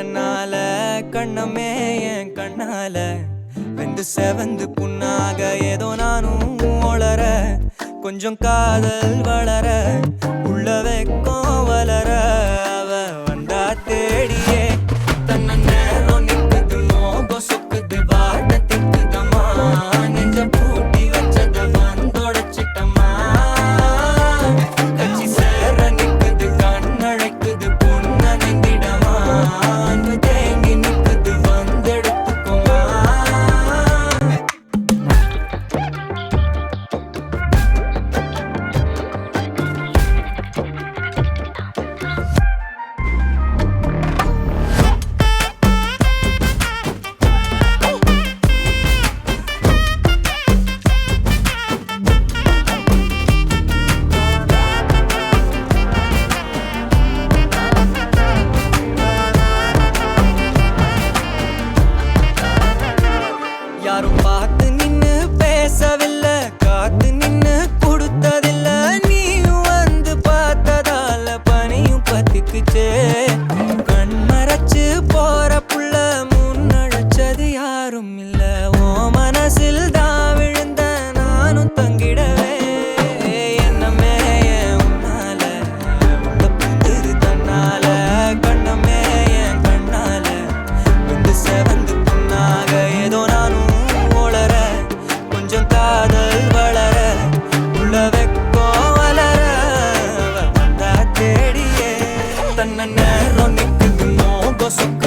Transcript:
தன்னால கண்ணமே என் கண்ணால வெந்து செவந்து புண்ணாக ஏதோ நானும் ஒளர கொஞ்சம் காதல் வளர உள்ள வெக்கம் வளர அவ வந்தா தேடியே தன்ன நேரம் நிக்குது மோகம் சொக்குது வாட்ட திக்குதம்மா நெஞ்ச பூட்டி வச்சத வந்தொடச்சிட்டம்மா கச்சி சேர நிக்குது கண்ணழைக்குது பொண்ண நெந்திடமா அன்பு தேங்கி நிக்குது வந்தெடுத்துக்குமா யாரும் பார்த்து நின்னு பேசவில்லை காத்து நின்னு கொடுத்ததில்ல நீயும் வந்து பார்த்ததால பனியும் பத்திக்குச்சே கண் மறைச்சு போற புள்ள முன்னழைச்சது யாரும் இல்ல ஓ மனசில் தான் விழுந்த நானும் தங்கிடவே என்னமே என் உன்னால உள்ள புந்துரு தன்னால கண்ணமே என் கண்ணால வந்து செவந்து புண்ணாக ஏதோ நானும் ஒளர கொஞ்சம் காதல் வளர உள்ள வெக்கோ வளர அவ வந்தா தேடியே தன்ன நேரம் நிக்குது மோகம் சொக்க